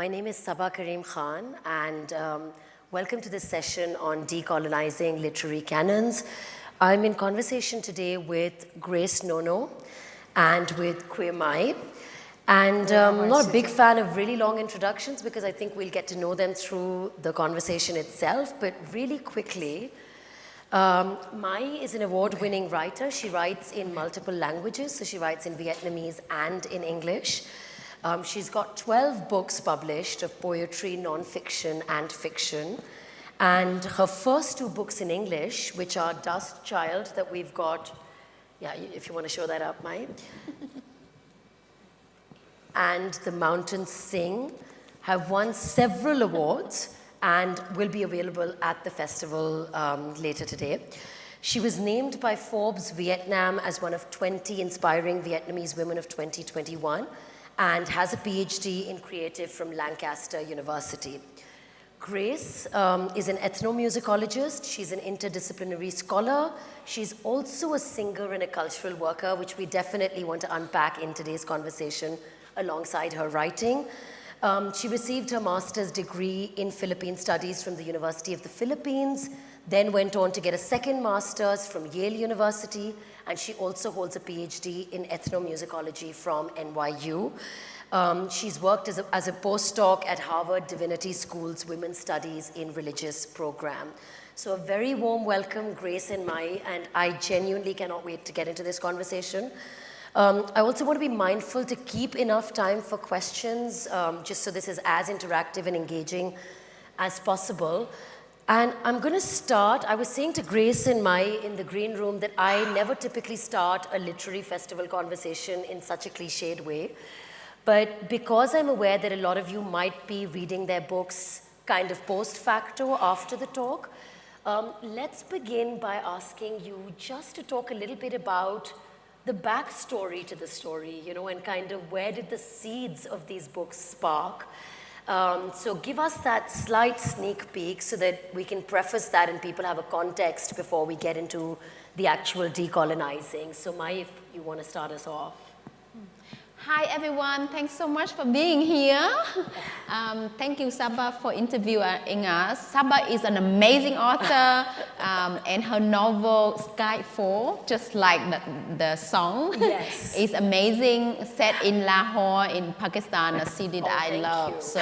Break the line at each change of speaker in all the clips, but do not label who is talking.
My name is Sabah Karim Khan, and welcome to this session on decolonizing literary canons. I'm in conversation today with Grace Nono and with Quế Mai. And I'm not a big fan of really long introductions because I think we'll get to know them through the conversation itself, but really quickly, Mai is an award-winning writer. She writes in multiple languages, so she writes in Vietnamese and in English. She's got 12 books published of poetry, non-fiction, and fiction. And her first two books in English, which are Dust Child, that we've got, yeah, if you want to show that up, Mai, and The Mountains Sing, have won several awards and will be available at the festival later today. She was named by Forbes Vietnam as one of 20 inspiring Vietnamese women of 2021 and has a PhD in creative from Lancaster University. Grace is an ethnomusicologist. She's an interdisciplinary scholar. She's also a singer and a cultural worker, which we definitely want to unpack in today's conversation alongside her writing. She received her master's degree in Philippine Studies from the University of the Philippines, then went on to get a second master's from Yale University, and she also holds a PhD in ethnomusicology from NYU. She's worked as a postdoc at Harvard Divinity School's Women's Studies in Religious program. So a very warm welcome, Grace and Mai, and I genuinely cannot wait to get into this conversation. I also want to be mindful to keep enough time for questions, just so this is as interactive and engaging as possible. And I'm going to start, I was saying to Grace and Mai in the green room that I never typically start a literary festival conversation in such a cliched way. But because I'm aware that a lot of you might be reading their books kind of post facto after the talk, let's begin by asking you just to talk a little bit about the backstory to the story, you know, and kind of where did the seeds of these books spark? So give us that slight sneak peek so that we can preface that and people have a context before we get into the actual decolonizing. So Mai, if you want to start us off.
Hi everyone, thanks so much for being here. Thank you Sabah for interviewing us. Sabah is an amazing author and her novel Skyfall, just like the song,
yes,
is amazing, set in Lahore in Pakistan, a city that I love. So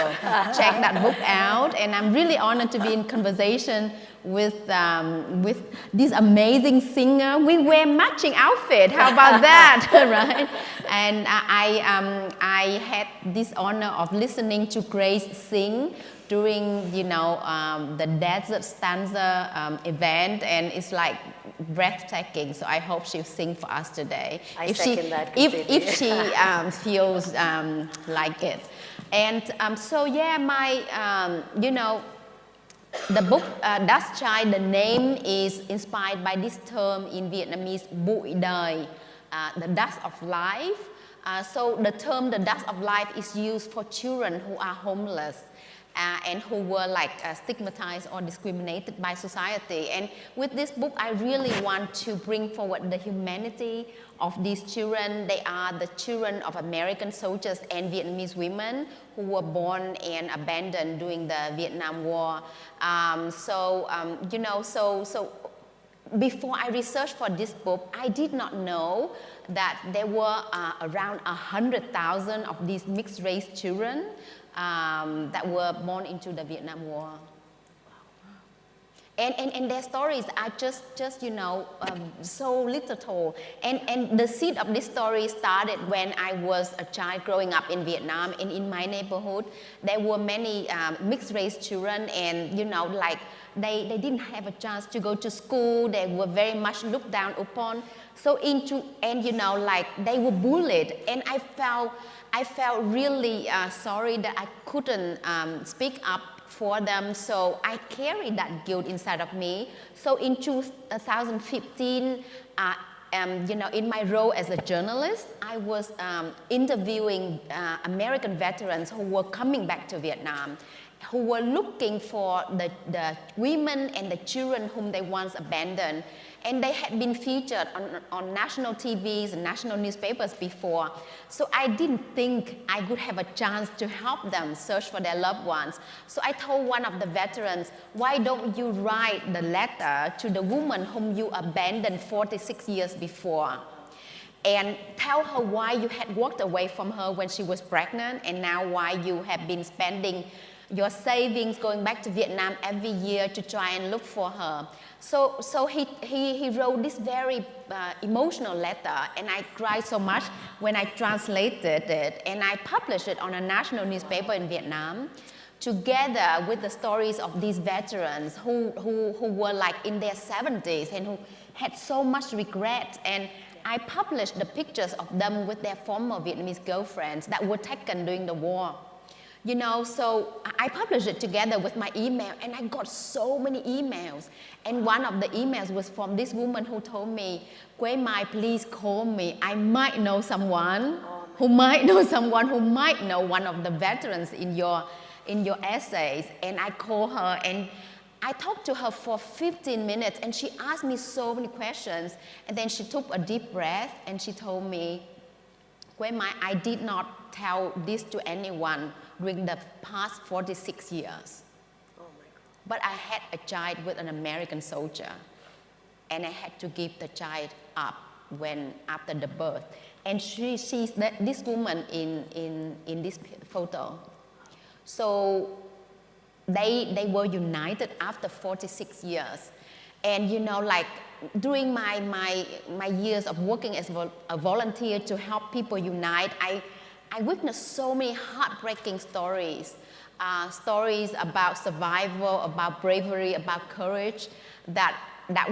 check that book out, and I'm really honored to be in conversation with this amazing singer. We wear matching outfit. How about that, right? And I had this honor of listening to Grace sing during, you know, the Desert Stanza event, and it's like breathtaking. So I hope she'll sing for us today.
I second that completely.
If she feels like it. And so yeah, my you know. The book Dust Child, the name is inspired by this term in Vietnamese, bụi đời, the dust of life. So the term the dust of life is used for children who are homeless and who were like stigmatized or discriminated by society. And with this book, I really want to bring forward the humanity of these children. They are the children of American soldiers and Vietnamese women who were born and abandoned during the Vietnam War. You know, so before I researched for this book, I did not know that there were around 100,000 of these mixed race children that were born into the Vietnam War. And their stories are just you know, so little told. And the seed of this story started when I was a child growing up in Vietnam. And in my neighborhood, there were many mixed race children, and you know, like they didn't have a chance to go to school. They were very much looked down upon. So and you know, like they were bullied. And I felt really sorry that I couldn't speak up for them, so I carried that guilt inside of me. So in 2015, you know, in my role as a journalist, I was interviewing American veterans who were coming back to Vietnam, who were looking for the women and the children whom they once abandoned. And they had been featured on national TVs and national newspapers before. So I didn't think I would have a chance to help them search for their loved ones. So I told one of the veterans, why don't you write the letter to the woman whom you abandoned 46 years before? And tell her why you had walked away from her when she was pregnant, and now why you have been spending your savings going back to Vietnam every year to try and look for her. So he wrote this very emotional letter, and I cried so much when I translated it, and I published it on a national newspaper in Vietnam, together with the stories of these veterans who were like in their 70s and who had so much regret. And I published the pictures of them with their former Vietnamese girlfriends that were taken during the war. You know, so I published it together with my email, and I got so many emails. And one of the emails was from this woman who told me, Quế Mai, please call me. I might know someone who might know someone who might know one of the veterans in your essays. And I called her, and I talked to her for 15 minutes, and she asked me so many questions. And then she took a deep breath, and she told me, Quế Mai, I did not tell this to anyone during the past 46 years.
Oh my God.
But I had a child with an American soldier, and I had to give the child up after the birth. And she's this woman in this photo. So they were united after 46 years. And you know, like during my years of working as a volunteer to help people unite, I witnessed so many heartbreaking stories, stories about survival, about bravery, about courage that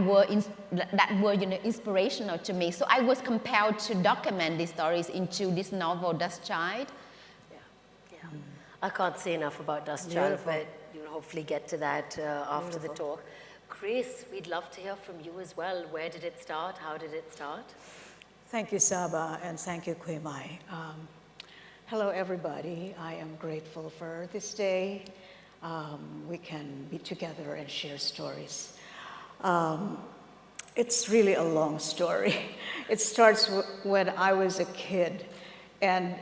were inspirational to me. So I was compelled to document these stories into this novel, Dust Child.
Yeah. I can't say enough about Dust Child, but you'll hopefully get to that after the talk. Grace, we'd love to hear from you as well. Where did it start? How did it start?
Thank you, Saba, and thank you, Quế Mai. Hello, everybody. I am grateful for this day. We can be together and share stories. It's really a long story. It starts when I was a kid, and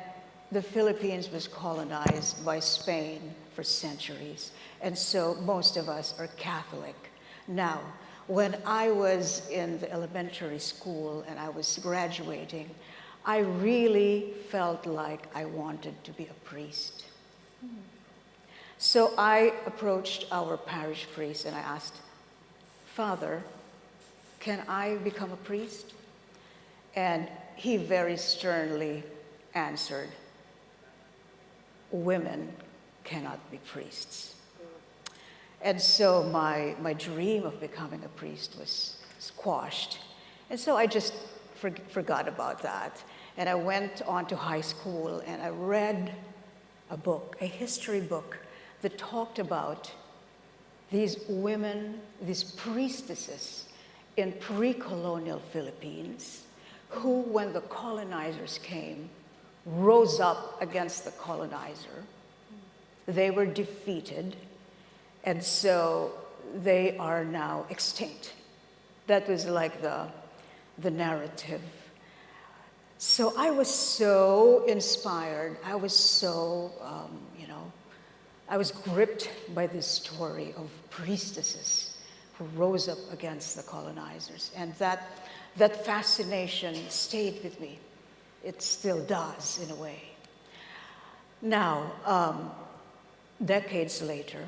the Philippines was colonized by Spain for centuries, and so most of us are Catholic. Now, when I was in the elementary school and I was graduating, I really felt like I wanted to be a priest. So I approached our parish priest and I asked, Father, can I become a priest? And he very sternly answered, women cannot be priests. And so my dream of becoming a priest was squashed. And so I just forgot about that. And I went on to high school and I read a book, a history book, that talked about these women, these priestesses in pre-colonial Philippines who, when the colonizers came, rose up against the colonizer. They were defeated, and so they are now extinct. That was like the narrative. So I was so inspired. I was so, I was gripped by this story of priestesses who rose up against the colonizers. And that fascination stayed with me. It still does, in a way. Now, decades later,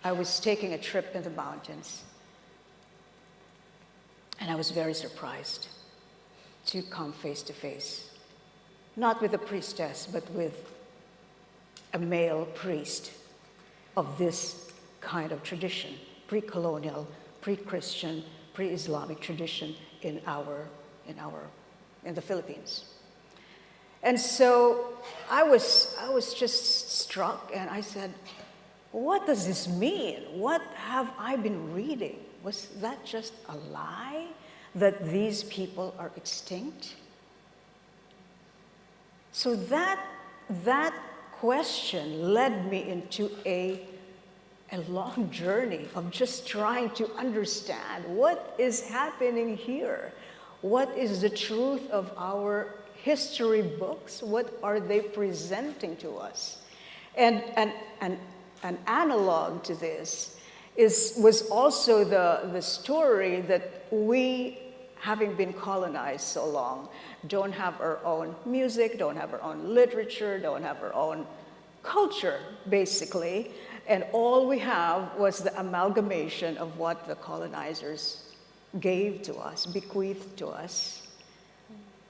I was taking a trip in the mountains, and I was very surprised to come face to face, not with a priestess, but with a male priest of this kind of tradition, pre-colonial, pre-Christian, pre-Islamic tradition in the Philippines. And so I was just struck, and I said, what does this mean? What have I been reading? Was that just a lie, that these people are extinct? So that question led me into a a long journey of just trying to understand what is happening here. What is the truth of our history books? What are they presenting to us? And an analog to this was also the story that we, having been colonized so long, don't have our own music, don't have our own literature, don't have our own culture, basically. And all we have was the amalgamation of what the colonizers gave to us, bequeathed to us,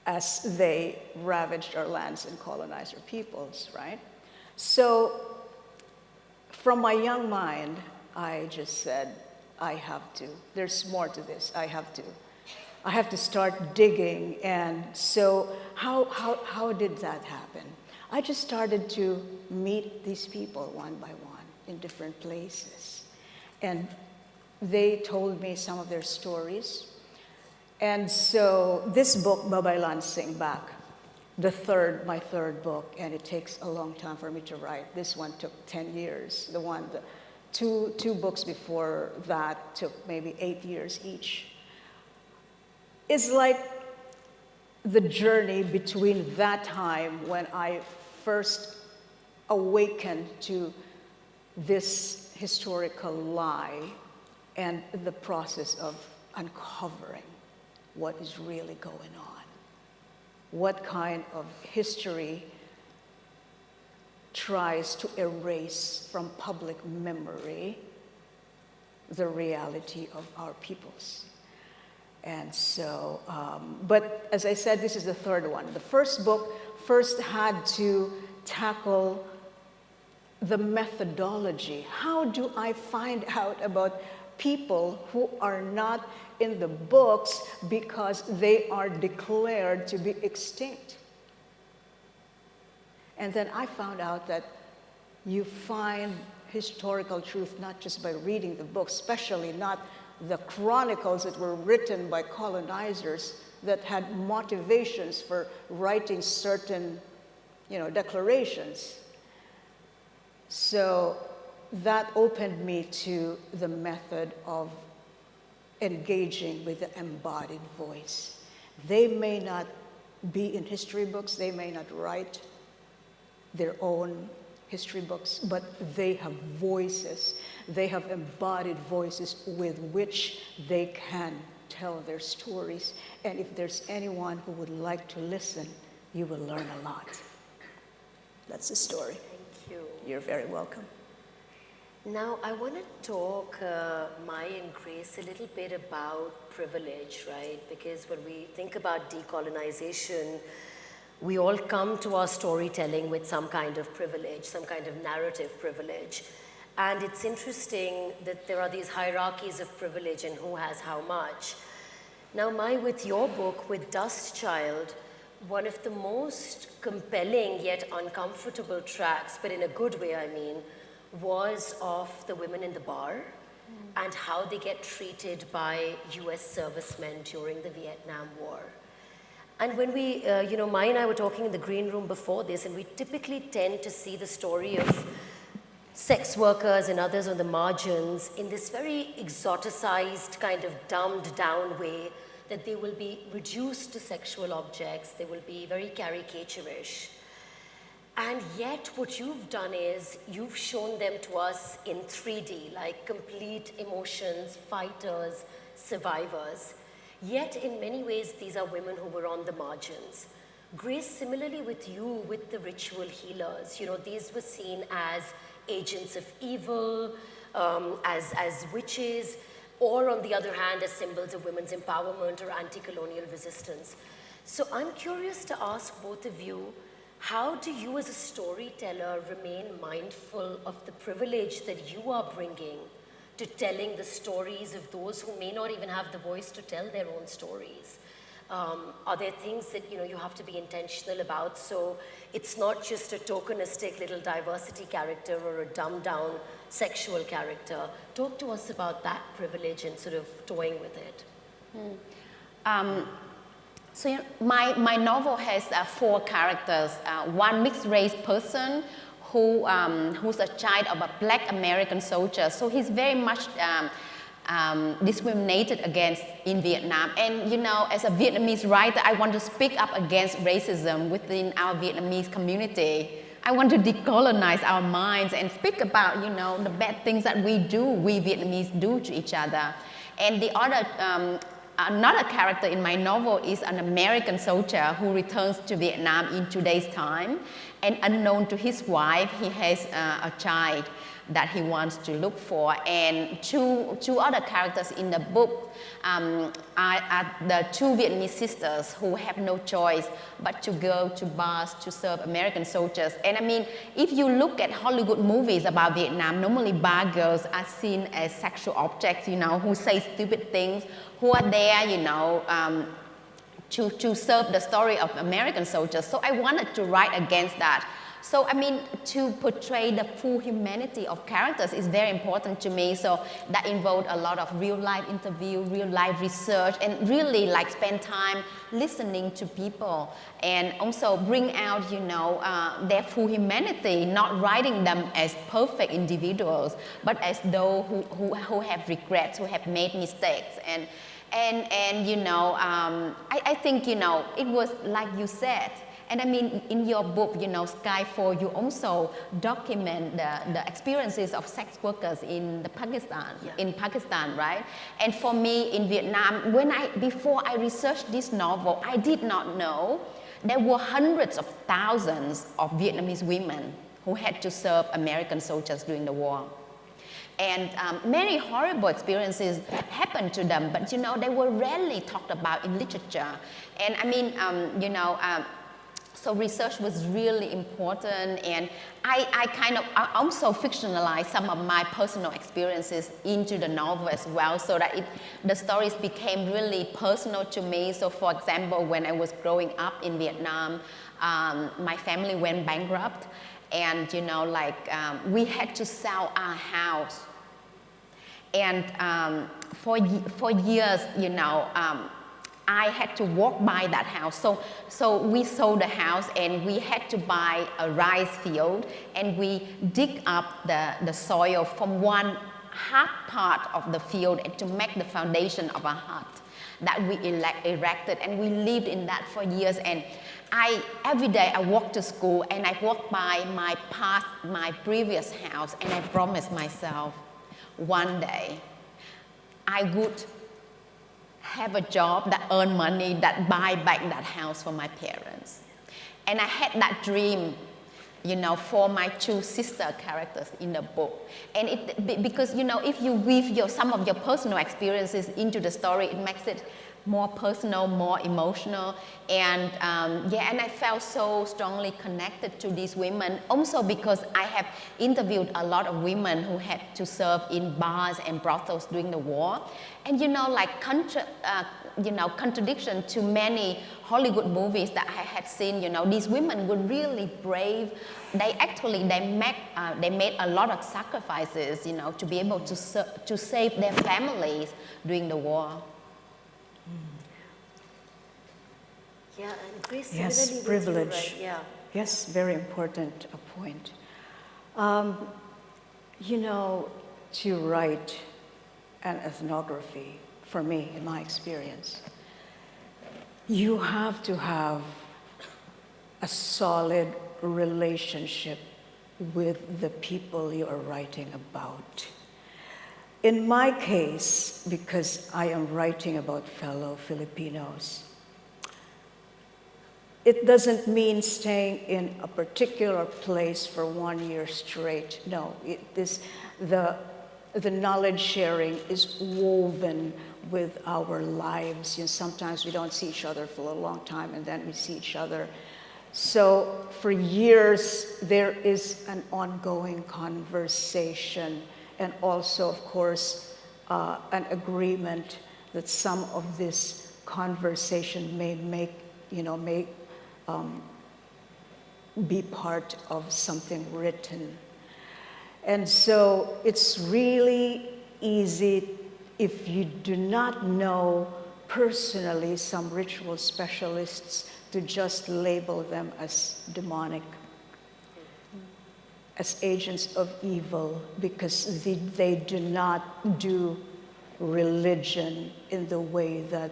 as they ravaged our lands and colonized our peoples, right? So from my young mind, I just said, I have to, there's more to this, I have to start digging. And so how did that happen? I just started to meet these people one by one in different places. And they told me some of their stories. And so this book, Babaylan Sing Back, my third book, and it takes a long time for me to write. This one took 10 years. The two books before that took maybe 8 years each. It's like the journey between that time when I first awakened to this historical lie and the process of uncovering what is really going on. What kind of history tries to erase from public memory the reality of our peoples. And so, but as I said, this is the third one. The first book first had to tackle the methodology. How do I find out about people who are not in the books because they are declared to be extinct? And then I found out that you find historical truth not just by reading the books, especially not the chronicles that were written by colonizers that had motivations for writing certain, declarations. So that opened me to the method of engaging with the embodied voice. They may not be in history books, they may not write their own history books, but they have voices. They have embodied voices with which they can tell their stories. And if there's anyone who would like to listen, you will learn a lot. That's the story.
Thank you.
You're very welcome.
Now, I want to talk, Mai and Grace, a little bit about privilege, right? Because when we think about decolonization, we all come to our storytelling with some kind of privilege, some kind of narrative privilege. And it's interesting that there are these hierarchies of privilege and who has how much. Now, Mai, with your book, with Dust Child, one of the most compelling yet uncomfortable tracks, but in a good way, I mean, was of the women in the bar and how they get treated by US servicemen during the Vietnam War. And when we, Mai and I were talking in the green room before this, and we typically tend to see the story of sex workers and others on the margins in this very exoticized, kind of dumbed down way, that they will be reduced to sexual objects, they will be very caricaturish. And yet what you've done is you've shown them to us in 3D, like complete emotions, fighters, survivors. Yet in many ways, these are women who were on the margins. Grace, similarly with you, with the ritual healers, these were seen as agents of evil, as witches, or on the other hand, as symbols of women's empowerment or anti-colonial resistance. So I'm curious to ask both of you, how do you as a storyteller remain mindful of the privilege that you are bringing to telling the stories of those who may not even have the voice to tell their own stories? Are there things that you have to be intentional about, so it's not just a tokenistic little diversity character or a dumbed down sexual character? Talk to us about that privilege and sort of toying with it.
So my novel has 4 characters. One mixed race person who's a child of a black American soldier. So he's very much discriminated against in Vietnam. And you know, as a Vietnamese writer, I want to speak up against racism within our Vietnamese community. I want to decolonize our minds and speak about, you know, the bad things that we Vietnamese do to each other. And the other, another character in my novel is an American soldier who returns to Vietnam in 2 days' time. And unknown to his wife, he has a child that he wants to look for. And two other characters in the book are the two Vietnamese sisters who have no choice but to go to bars to serve American soldiers. And I mean, if you look at Hollywood movies about Vietnam, normally bar girls are seen as sexual objects, you know, who say stupid things, who are there, you know, to serve the story of American soldiers. So I wanted to write against that. So I mean, to portray the full humanity of characters is very important to me. So that involved a lot of real life interview, real life research, and really like spend time listening to people, and also bring out, you know, their full humanity, not writing them as perfect individuals, but as those who have regrets, who have made mistakes. And you know, I think, you know, it was like you said. And I mean, in your book, you know, Skyfall, you also document the experiences of sex workers in Pakistan, right? And for me in Vietnam, before I researched this novel, I did not know there were hundreds of thousands of Vietnamese women who had to serve American soldiers during the war. And many horrible experiences happened to them, but you know, they were rarely talked about in literature. And I mean, you know, so research was really important, and I kind of also fictionalized some of my personal experiences into the novel as well, so that the stories became really personal to me. So for example, when I was growing up in Vietnam, my family went bankrupt, and you know, like we had to sell our house. And for years, you know, I had to walk by that house. So we sold the house, and we had to buy a rice field, and we dig up the soil from one hard part of the field to make the foundation of a hut that we erected, and we lived in that for years. And every day I walked to school, and I walked by my previous house, and I promised myself one day I would have a job that earned money, that buy back that house for my parents. And I had that dream, you know, for my two sister characters in the book. And because, you know, if you weave some of your personal experiences into the story, it makes it more personal, more emotional. And and I felt so strongly connected to these women, also because I have interviewed a lot of women who had to serve in bars and brothels during the war. And you know, like contradiction to many Hollywood movies that I had seen, you know, these women were really brave. They made a lot of sacrifices, you know, to be able to save their families during the war.
Yeah, and Grace,
yes, privilege.
Right? Yeah.
Yes, very important point. You know, to write an ethnography, for me, in my experience, you have to have a solid relationship with the people you are writing about. In my case, because I am writing about fellow Filipinos, it doesn't mean staying in a particular place for 1 year straight. No, the knowledge sharing is woven with our lives. You know, sometimes we don't see each other for a long time, and then we see each other. So for years, there is an ongoing conversation, and also, of course, an agreement that some of this conversation may be part of something written. And so it's really easy, if you do not know personally some ritual specialists, to just label them as demonic. as agents of evil because they do not do religion in the way that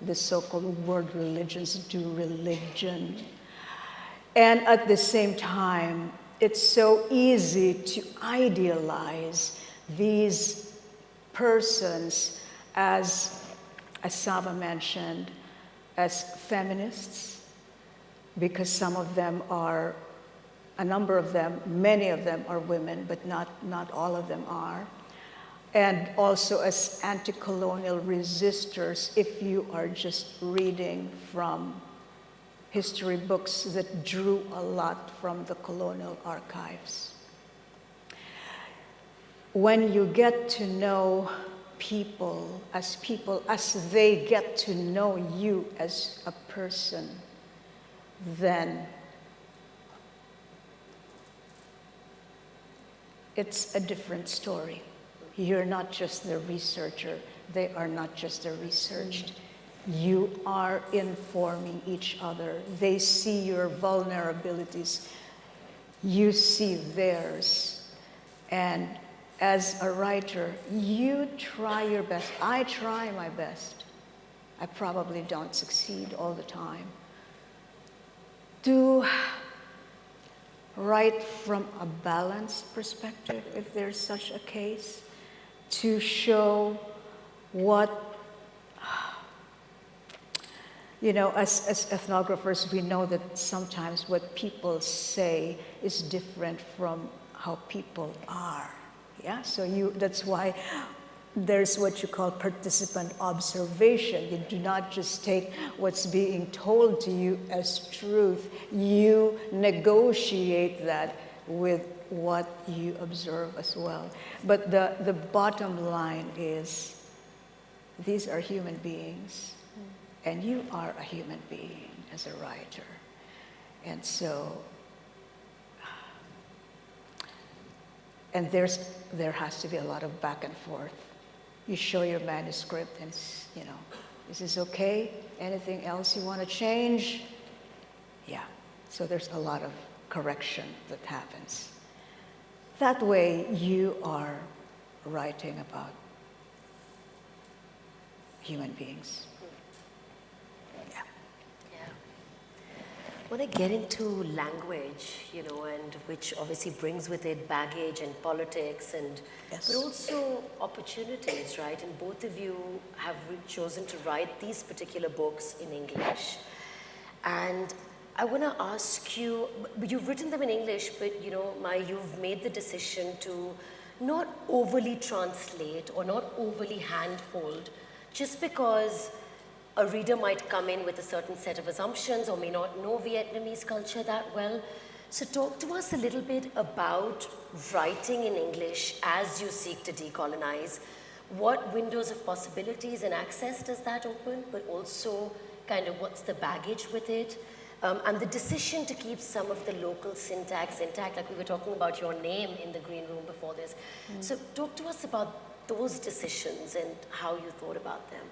the so-called world religions do religion. And at the same time, it's so easy to idealize these persons as Saba mentioned, as feminists, because some of them are, a number of them, many of them are women, but not all of them are. And also as anti-colonial resistors, if you are just reading from history books that drew a lot from the colonial archives. When you get to know people as they get to know you as a person, then it's a different story. You're not just the researcher. They are not just the researched. You are informing each other. They see your vulnerabilities. You see theirs. And as a writer, you try your best. I try my best. I probably don't succeed all the time. To write from a balanced perspective, if there's such a case, to show what, as ethnographers, we know that sometimes what people say is different from how people are. Yeah, so that's why there's what you call participant observation. You do not just take what's being told to you as truth. You negotiate that with what you observe as well. But the bottom line is, these are human beings, and you are a human being as a writer. And so, and there has to be a lot of back and forth. You show your manuscript and, is this okay? Anything else you want to change? Yeah, so there's a lot of correction that happens. That way you are writing about human beings. Yeah.
I want to get into language, and which obviously brings with it baggage and politics, and
Yes.
but also opportunities, right? And both of you have chosen to write these particular books in English. And I want to ask you, you've written them in English, but you've made the decision to not overly translate or not overly handhold, just because a reader might come in with a certain set of assumptions or may not know Vietnamese culture that well. So talk to us a little bit about writing in English as you seek to decolonize. What windows of possibilities and access does that open, but also kind of what's the baggage with it? And the decision to keep some of the local syntax intact, like we were talking about your name in the green room before this. So talk to us about those decisions and how you thought about them.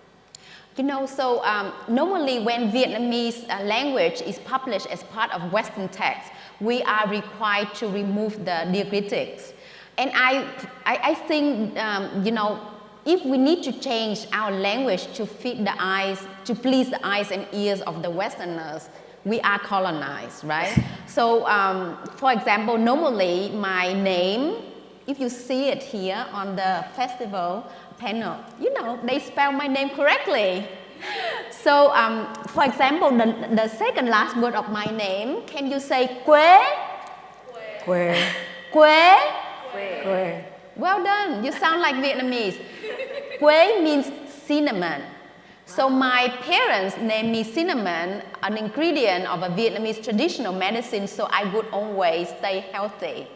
Normally when Vietnamese language is published as part of Western text, we are required to remove the diacritics. And I think, if we need to change our language to fit the eyes, to please the eyes and ears of the Westerners, we are colonized, right? So, for example, normally my name, if you see it here on the festival panel, they spell my name correctly. So, for example, the second last word of my name, can you say Quế?
Quế.
Quế?
Quế.
Well done, you sound like Vietnamese. Quế means cinnamon. So my parents named me cinnamon, an ingredient of a Vietnamese traditional medicine, so I would always stay healthy.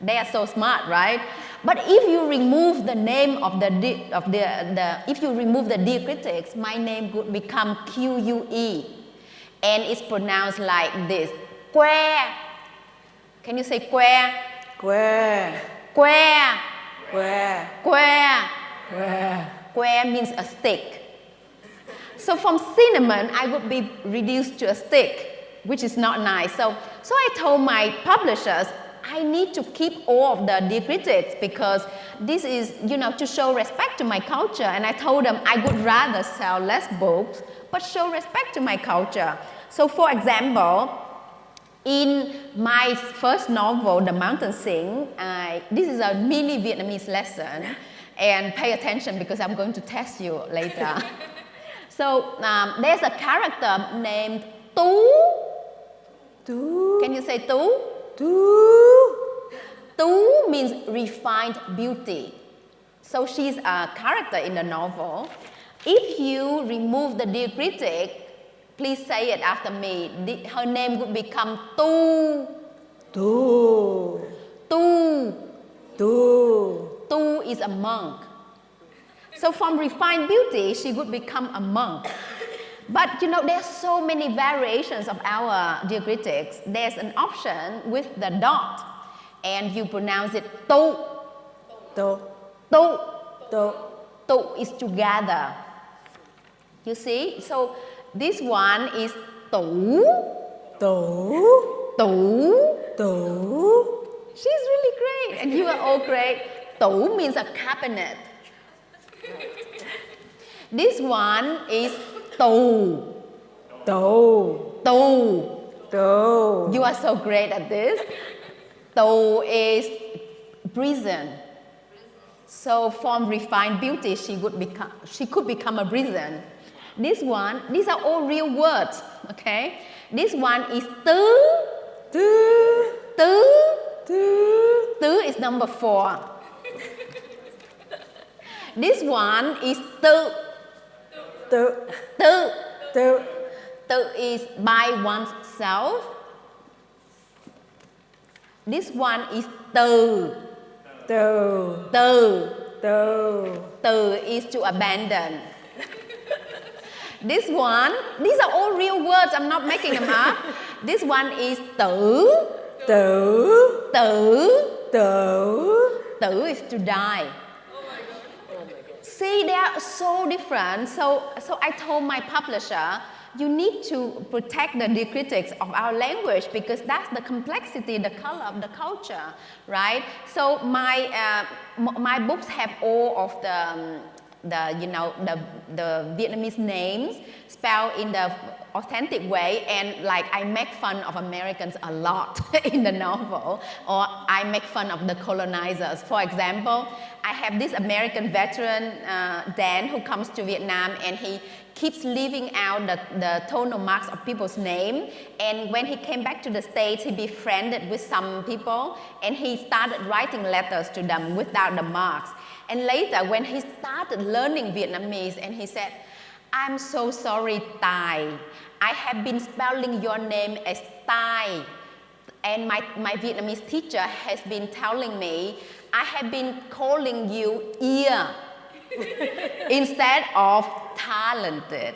They are so smart, right? But if you remove the name if you remove the diacritics, my name would become Q-U-E, and it's pronounced like this: Quế. Can you say Quế?
Quế.
Quế.
Quế.
Quế.
Quế.
Quế means a stick. So from cinnamon, I would be reduced to a stick, which is not nice. So I told my publishers, I need to keep all of the diacritics because this is, to show respect to my culture. And I told them I would rather sell less books, but show respect to my culture. So for example, in my first novel, The Mountain Sing, this is a mini Vietnamese lesson, and pay attention because I'm going to test you later. So there's a character named Tu. Tu. Can you say Tu? Tu. Tu means refined beauty. So she's a character in the novel. If you remove the diacritic, please say it after me. Her name would become Tu. Tu. Tu. Tu. Tu is a monk. So from refined beauty, she would become a monk. But there's so many variations of our diacritics. There's an option with the dot, and you pronounce it Tu. Tu. Tu. Tu. Tu is together. You see? So this one is Tu. Tu. Tu. Tu. She's really great, and you are all great. Tu means a cabinet. This one is Tu. Tu. Tu. Tu. You are so great at this. Tu is prison. So from refined beauty, she could become a prison. This one, these are all real words, okay? This one is Tu. Tu. Tu. Tu. Tu is number 4. This one is Tu. Tu. Tu. Tu. Tu is by oneself. This one is Tu. Tu. Tu. Tu. Tu is to abandon. This one, these are all real words, I'm not making them up. This one is Tử. Tử. Tử. Tử. Tử is to die. See, they are so different. So I told my publisher, you need to protect the diacritics of our language because that's the complexity, the color of the culture, right? So my books have all of the Vietnamese names spelled in the authentic way, and like I make fun of Americans a lot in the novel, or I make fun of the colonizers. For example, I have this American veteran, Dan, who comes to Vietnam, and he keeps leaving out the tonal marks of people's name. And when he came back to the States, he befriended with some people, and he started writing letters to them without the marks. And later, when he started learning Vietnamese, and he said, I'm so sorry, Thai. I have been spelling your name as Thai. And my Vietnamese teacher has been telling me, I have been calling you ear instead of talented.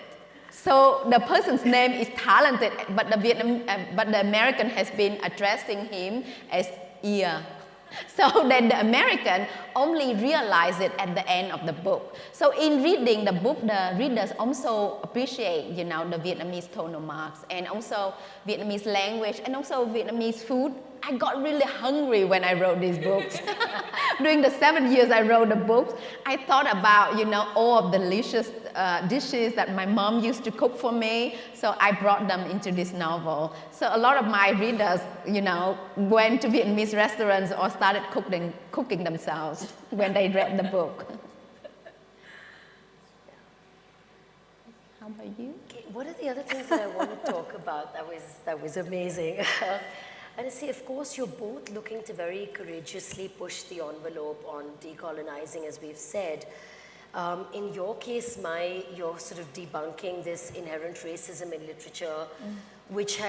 So the person's name is talented, but the American has been addressing him as ear. So then the American only realized it at the end of the book. So in reading the book, the readers also appreciate, the Vietnamese tonal marks, and also Vietnamese language, and also Vietnamese food. I got really hungry when I wrote these books. During the 7 years I wrote the books, I thought about, all of the delicious dishes that my mom used to cook for me. So I brought them into this novel. So a lot of my readers, went to Vietnamese restaurants or started cooking themselves when they read the book. How about you?
Okay, what are the other things that I want to talk about that was amazing? And I say, of course, you're both looking to very courageously push the envelope on decolonizing, as we've said. In your case, you're sort of debunking this inherent racism in literature, which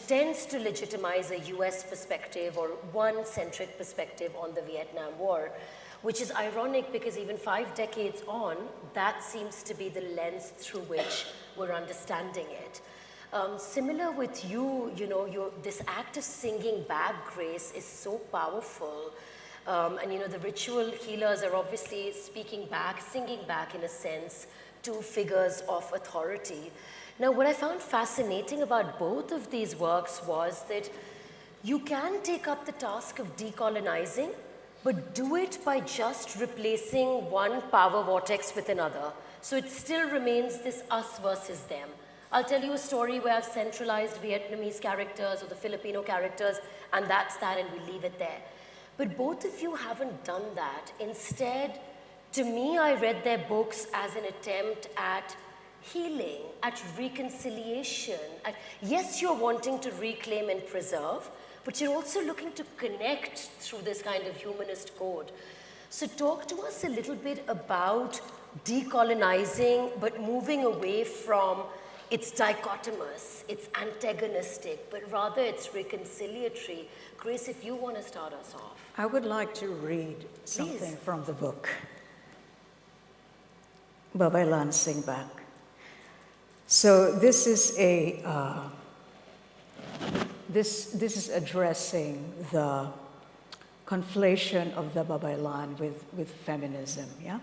tends to legitimize a US perspective or one-centric perspective on the Vietnam War, which is ironic because even 5 decades on, that seems to be the lens through which we're understanding it. Similar with you, this act of singing back, Grace, is so powerful. And the ritual healers are obviously singing back in a sense, to figures of authority. Now, what I found fascinating about both of these works was that you can take up the task of decolonizing, but do it by just replacing one power vortex with another. So it still remains this us versus them. I'll tell you a story where I've centralized Vietnamese characters or the Filipino characters, and that's that, and we leave it there. But both of you haven't done that. Instead, to me, I read their books as an attempt at healing, at reconciliation. Yes, you're wanting to reclaim and preserve, but you're also looking to connect through this kind of humanist code. So talk to us a little bit about decolonizing, but moving away from it's dichotomous, it's antagonistic, but rather it's reconciliatory. Grace, if you want to start us off.
I would like to read something from the book, Babaylan Sing Back. So this is this is addressing the conflation of the Babaylan with feminism, yeah?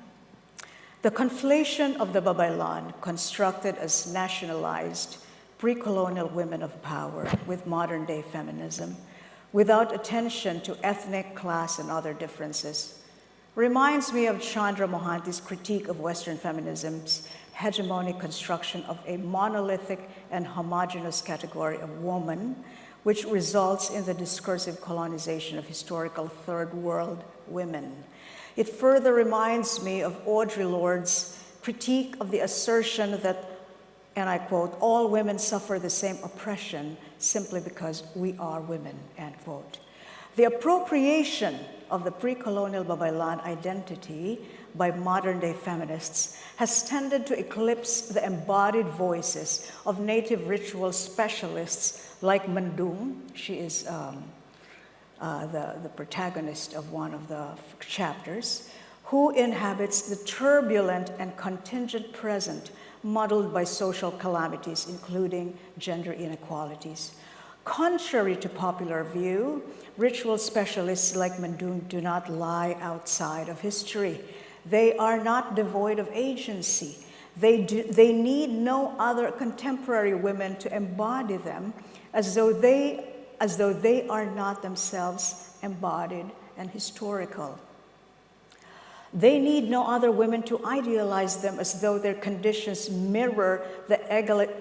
The conflation of the Babaylan, constructed as nationalized, pre-colonial women of power with modern-day feminism, without attention to ethnic, class, and other differences, reminds me of Chandra Mohanty's critique of Western feminism's hegemonic construction of a monolithic and homogeneous category of woman, which results in the discursive colonization of historical third world women. It further reminds me of Audre Lorde's critique of the assertion that, and I quote, all women suffer the same oppression simply because we are women, end quote. The appropriation of the pre-colonial Babaylan identity by modern-day feminists has tended to eclipse the embodied voices of native ritual specialists like Mandung. She is the protagonist of one of the chapters, who inhabits the turbulent and contingent present muddled by social calamities, including gender inequalities. Contrary to popular view, ritual specialists like Mandung do not lie outside of history. They are not devoid of agency. They need no other contemporary women to embody them, as though they are not themselves embodied and historical. They need no other women to idealize them as though their conditions mirror the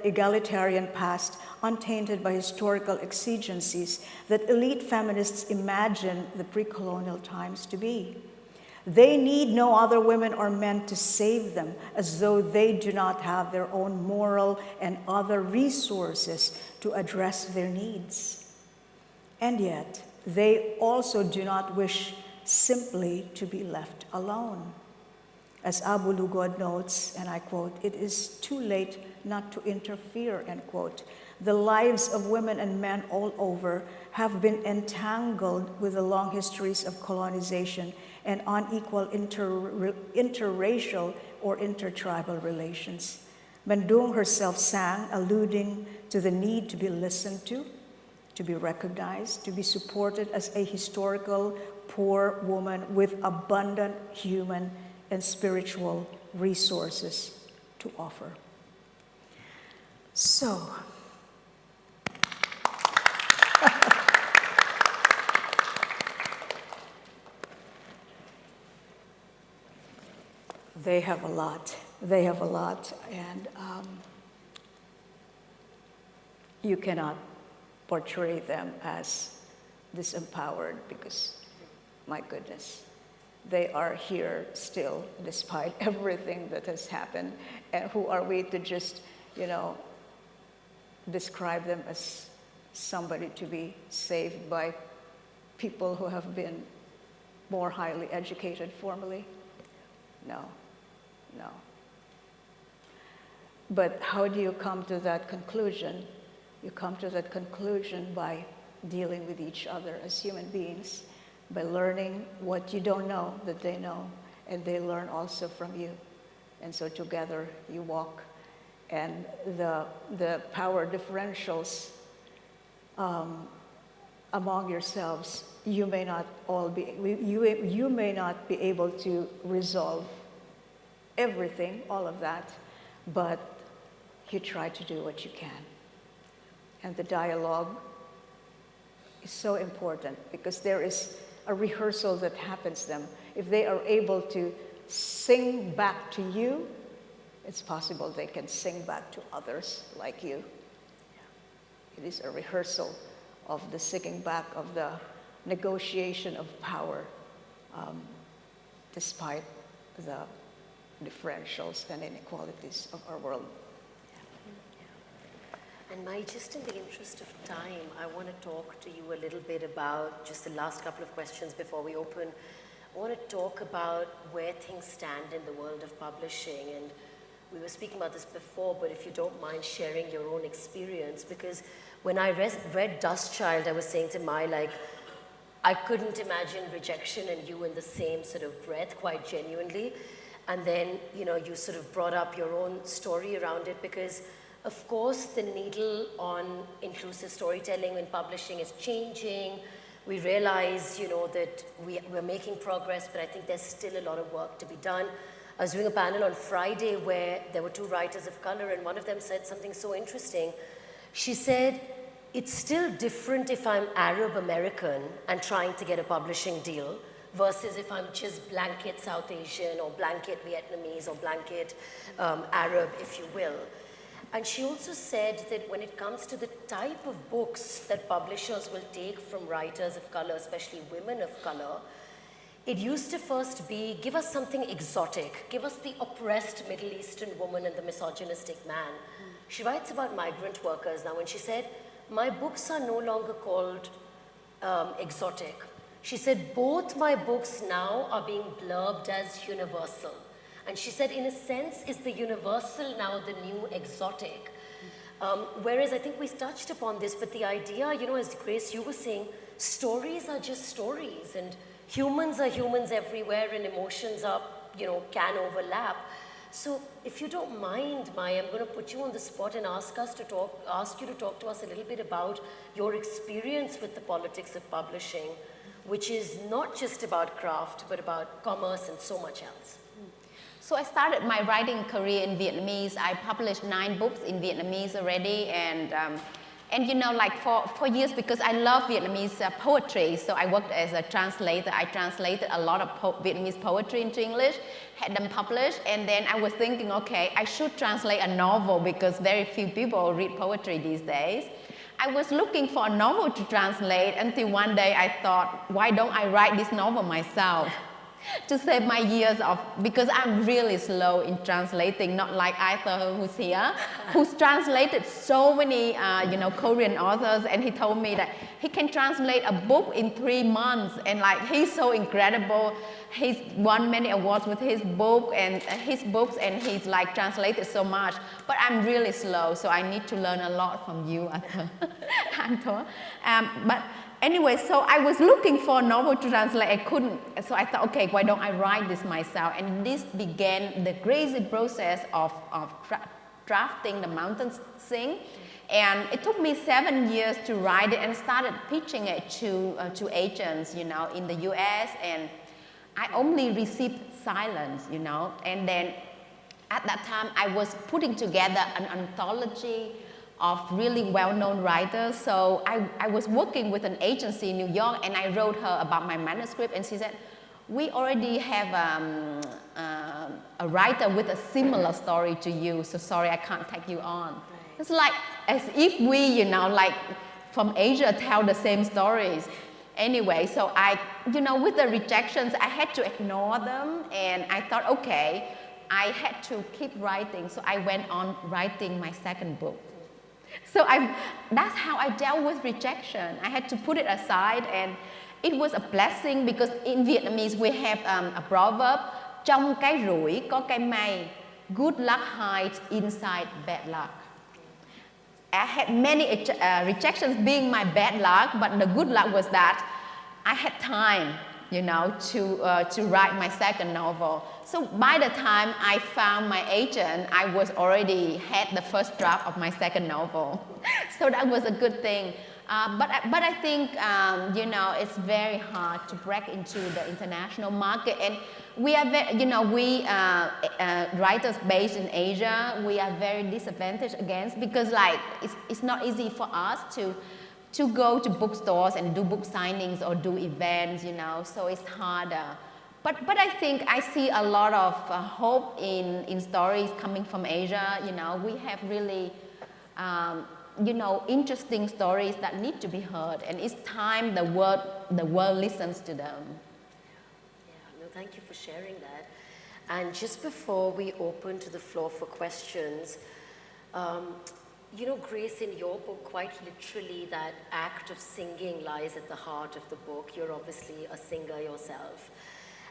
egalitarian past untainted by historical exigencies that elite feminists imagine the pre-colonial times to be. They need no other women or men to save them as though they do not have their own moral and other resources to address their needs. And yet, they also do not wish simply to be left alone. As Abu Lugod notes, and I quote, "It is too late not to interfere," end quote. The lives of women and men all over have been entangled with the long histories of colonization and unequal interracial or intertribal relations. Mandung herself sang, alluding to the need to be listened to be recognized, to be supported as a historical poor woman with abundant human and spiritual resources to offer. So, they have a lot, and you cannot portray them as disempowered because, my goodness, they are here still despite everything that has happened. And who are we to just, describe them as somebody to be saved by people who have been more highly educated formally? No. But how do you come to that conclusion? You come to that conclusion by dealing with each other as human beings, by learning what you don't know that they know, and they learn also from you. And so together you walk, and the power differentials among yourselves, you may not be able to resolve everything, all of that, but you try to do what you can. And the dialogue is so important, because there is a rehearsal that happens to them. If they are able to sing back to you, it's possible they can sing back to others like you. It is a rehearsal of the singing back, of the negotiation of power, despite the differentials and inequalities of our world.
And Mai, just in the interest of time, I want to talk to you a little bit about just the last couple of questions before we open. I want to talk about where things stand in the world of publishing. And we were speaking about this before, but if you don't mind sharing your own experience, because when I read Dust Child, I was saying to Mai, like, I couldn't imagine rejection and you in the same sort of breath, quite genuinely. And then, you know, you sort of brought up your own story around it, because of course the needle on inclusive storytelling in publishing is changing. We realize, you know, that we're making progress, but I think there's still a lot of work to be done. I was doing a panel on Friday where there were 2 writers of color, and one of them said something so interesting. She said, it's still different if I'm Arab American and trying to get a publishing deal versus if I'm just blanket South Asian or blanket Vietnamese or blanket Arab, if you will. And she also said that when it comes to the type of books that publishers will take from writers of color, especially women of color, it used to first be, give us something exotic, give us the oppressed Middle Eastern woman and the misogynistic man. She writes about migrant workers now, and she said, my books are no longer called exotic. She said, both my books now are being blurbed as universal. And she said, in a sense, is the universal now the new exotic? Whereas I think we touched upon this, but the idea, you know, as Grace, you were saying, stories are just stories, and humans are humans everywhere, and emotions are, you know, can overlap. So if you don't mind, Mai, I'm going to put you on the spot and ask you to talk to us a little bit about your experience with the politics of publishing, which is not just about craft, but about commerce and so much else.
So I started my writing career in Vietnamese. I published 9 books in Vietnamese already, and you know, like for years, because I love Vietnamese poetry, so I worked as a translator. I translated a lot of Vietnamese poetry into English, had them published, and then I was thinking, okay, I should translate a novel because very few people read poetry these days. I was looking for a novel to translate until one day I thought, why don't I write this novel myself? To save my years of, because I'm really slow in translating, not like Arthur who's here, who's translated so many, you know, Korean authors, and he told me that he can translate a book in 3 months, and like, he's so incredible. He's won many awards with his book and his books, and he's like translated so much, but I'm really slow, so I need to learn a lot from you, Arthur. But anyway, so I was looking for a novel to translate. I couldn't, so I thought, okay, why don't I write this myself? And this began the crazy process of drafting The Mountain Sing. And it took me 7 years to write it, and started pitching it to agents, you know, in the US. And I only received silence, you know. And then at that time, I was putting together an anthology of really well-known writers. So I was working with an agency in New York, and I wrote her about my manuscript, and she said, we already have a writer with a similar story to you, so sorry, I can't take you on. Right. It's like as if we, you know, like from Asia tell the same stories. Anyway, so I, you know, with the rejections, I had to ignore them, and I thought, okay, I had to keep writing, so I went on writing my second book. So that's how I dealt with rejection. I had to put it aside, and it was a blessing, because in Vietnamese we have a proverb, trong cái rủi có cái may, good luck hides inside bad luck. I had many rejections being my bad luck, but the good luck was that I had time, you know, to write my second novel. So by the time I found my agent, I was already had the first draft of my second novel. So that was a good thing. But I think, you know, it's very hard to break into the international market. And we are very, you know, we writers based in Asia, we are very disadvantaged against, because like it's not easy for us to to go to bookstores and do book signings or do events, you know, so it's harder. But I think I see a lot of hope in stories coming from Asia. You know, we have really, you know, interesting stories that need to be heard, and it's time the world listens to them.
Yeah, no, thank you for sharing that. And just before we open to the floor for questions, you know, Grace, in your book, quite literally, that act of singing lies at the heart of the book. You're obviously a singer yourself.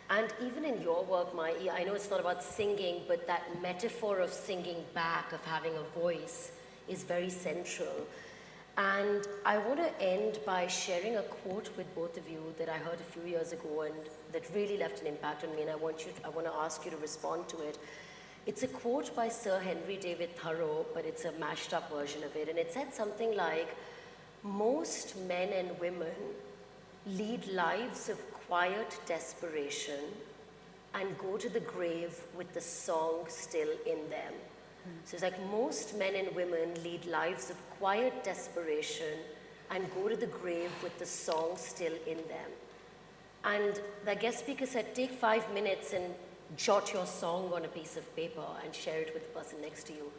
And even in your work, Mai, I know it's not about singing, but that metaphor of singing back, of having a voice, is very central. And I want to end by sharing a quote with both of you that I heard a few years ago and that really left an impact on me, and I want to ask you to respond to it. It's a quote by Sir Henry David Thoreau, but it's a mashed up version of it, and it said something like, most men and women lead lives of quiet desperation and go to the grave with the song still in them. So it's like most men and women lead lives of quiet desperation and go to the grave with the song still in them. And the guest speaker said, take 5 minutes and jot your song on a piece of paper and share it with the person next to you.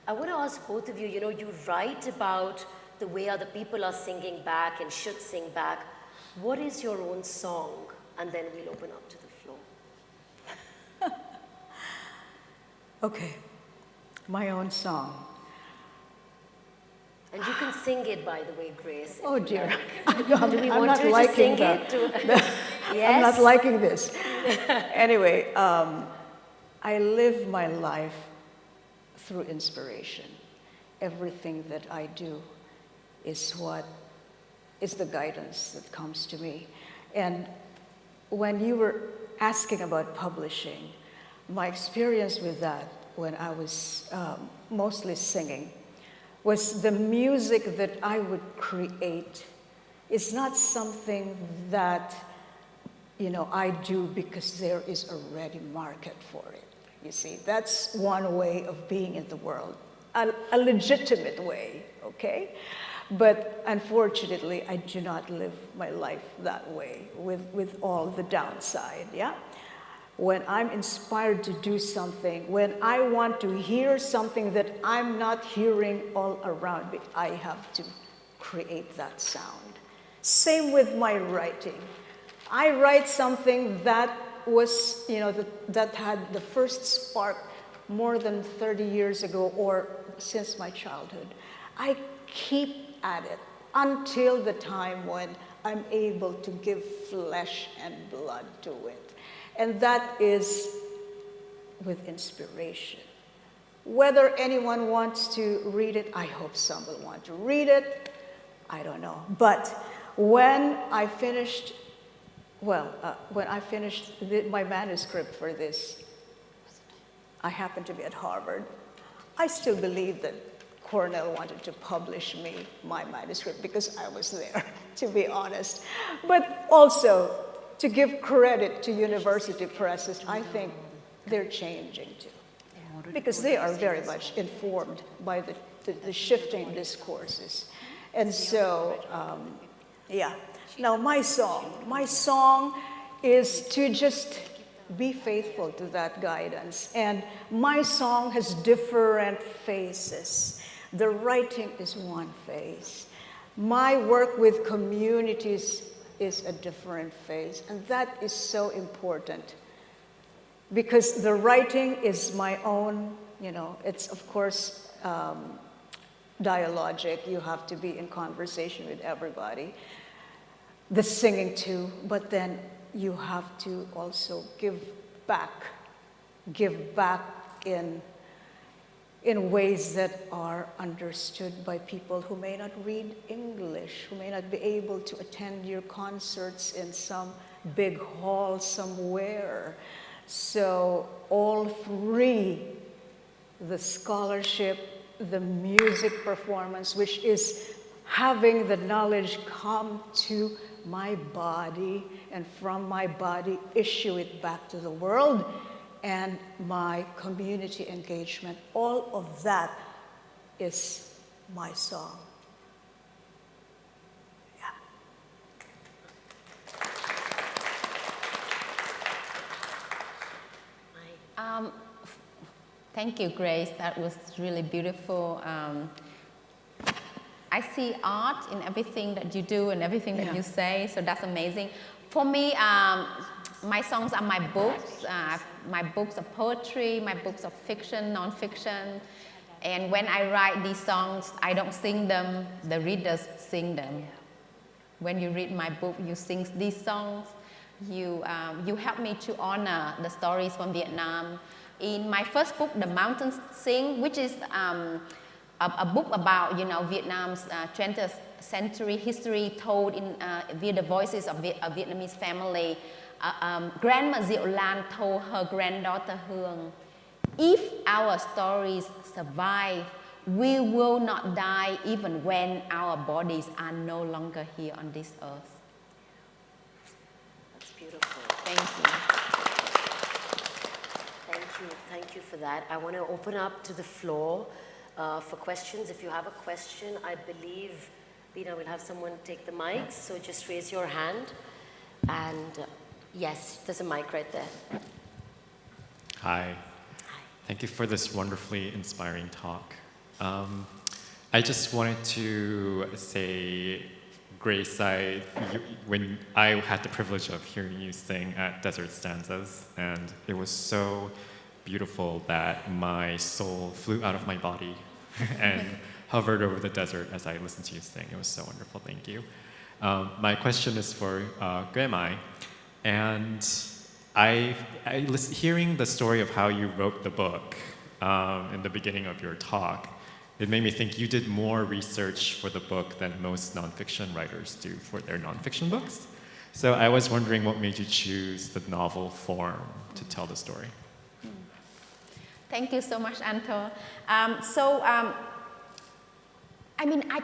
I want to ask both of you, you know, you write about the way other people are singing back and should sing back. What is your own song? And then we'll open up to the floor.
Okay, my own song.
And you can sing it, by the way, Grace.
Oh dear,
Do we
I'm
want
not
you to
liking
sing
that.
it? Yes?
I'm not liking this. Anyway, I live my life through inspiration. Everything that I do is the guidance that comes to me. And when you were asking about publishing, my experience with that when I was mostly singing was the music that I would create is not something that, you know, I do because there is a ready market for it. You see, that's one way of being in the world, a legitimate way, okay? But unfortunately, I do not live my life that way with all the downside, yeah? When I'm inspired to do something, when I want to hear something that I'm not hearing all around me, I have to create that sound. Same with my writing. I write something that was, you know, that had the first spark more than 30 years ago or since my childhood. I keep at it until the time when I'm able to give flesh and blood to it. And that is with inspiration. Whether anyone wants to read it, I hope some will want to read it, I don't know. But when I finished, my manuscript for this, I happened to be at Harvard. I still believe that Cornell wanted to publish my manuscript because I was there, to be honest. But also, to give credit to university presses, I think they're changing too, because they are very much informed by the shifting discourses. And so, yeah. Now my song is to just be faithful to that guidance. And my song has different phases. The writing is one phase. My work with communities is a different phase, and that is so important because the writing is my own, you know, it's of course dialogic. You have to be in conversation with everybody. The singing too, but then you have to also give back in ways that are understood by people who may not read English, who may not be able to attend your concerts in some big hall somewhere. So all three, the scholarship, the music performance, which is having the knowledge come to my body and from my body issue it back to the world, and my community engagement, all of that is my song.
Thank you, Grace. That was really beautiful. I see art in everything that you do and everything that you say, so that's amazing. For me, my songs are my books of poetry, my books of fiction, non-fiction. And when I write these songs, I don't sing them, the readers sing them. When you read my book, you sing these songs. You help me to honor the stories from Vietnam. In my first book, The Mountains Sing, which is a book about Vietnam's 20th century history told in via the voices of a Vietnamese family. Grandma Diệu Lan told her granddaughter Hương, if our stories survive, we will not die even when our bodies are no longer here on this earth.
That's beautiful.
Thank you.
Thank you for that. I want to open up to the floor for questions. If you have a question, I believe, Bina, we'll have someone take the mics, so just raise your hand. And yes, there's a mic right there.
Hi. Thank you for this wonderfully inspiring talk. I just wanted to say, Grace, when I had the privilege of hearing you sing at Desert Stanzas, and it was so beautiful that my soul flew out of my body and hovered over the desert as I listened to you sing. It was so wonderful, thank you. My question is for Quế Mai, and hearing the story of how you wrote the book in the beginning of your talk, it made me think you did more research for the book than most nonfiction writers do for their nonfiction books. So I was wondering what made you choose the novel form to tell the story.
Thank you so much, Anto. I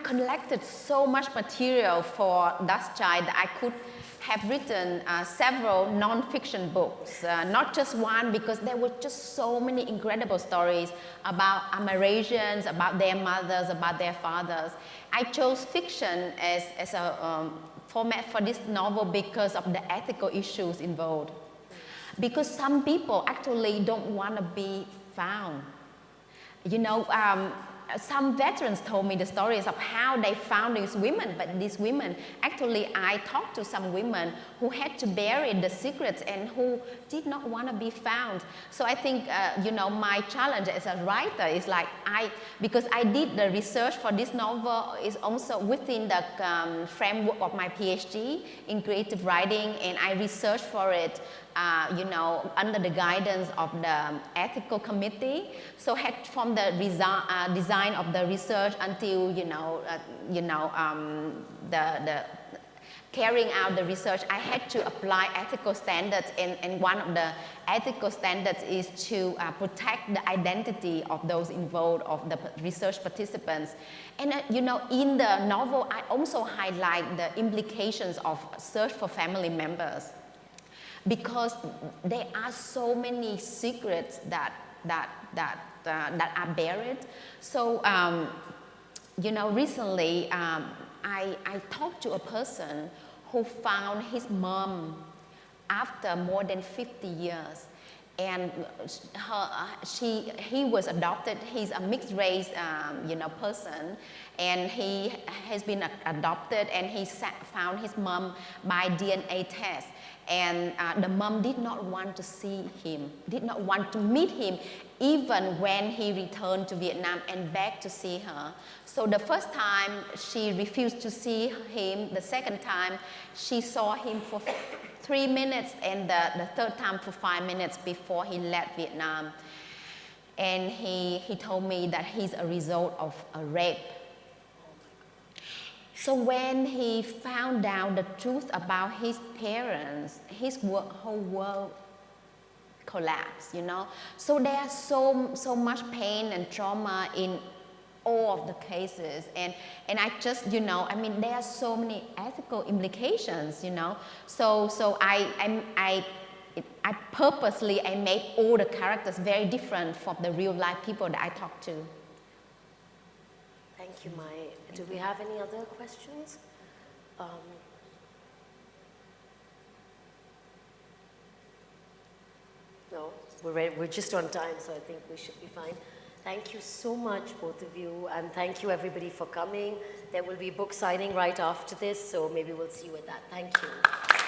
collected so much material for Dust Child that I could have written several non-fiction books, not just one, because there were just so many incredible stories about Amerasians, about their mothers, about their fathers. I chose fiction as a format for this novel because of the ethical issues involved. Because some people actually don't want to be found. Some veterans told me the stories of how they found these women, but these women, actually I talked to some women who had to bury the secrets and who did not want to be found. So I think, my challenge as a writer is because I did the research for this novel is also within the framework of my PhD in creative writing, and I researched for it under the guidance of the ethical committee. So from the design of the research until the carrying out the research, I had to apply ethical standards, and one of the ethical standards is to protect the identity of those involved, of the research participants. And in the novel, I also highlight the implications of search for family members, because there are so many secrets that are buried. So, recently I talked to a person who found his mom after more than 50 years. And he was adopted. He's a mixed race, person, and he has been adopted. And he found his mom by DNA test. And the mom did not want to see him, did not want to meet him, even when he returned to Vietnam and begged to see her. So the first time she refused to see him. The second time she saw him for 3 minutes, and the third time for 5 minutes before he left Vietnam. And he told me that he's a result of a rape. So when he found out the truth about his parents, his whole world collapsed, So there's so much pain and trauma in all of the cases, and I just, there are so many ethical implications, So I purposely made all the characters very different from the real life people that I talked to.
Thank you, Mai. Do we have any other questions? No? we're just on time, so I think we should be fine. Thank you so much, both of you, and thank you everybody for coming. There will be book signing right after this, so maybe we'll see you at that. Thank you.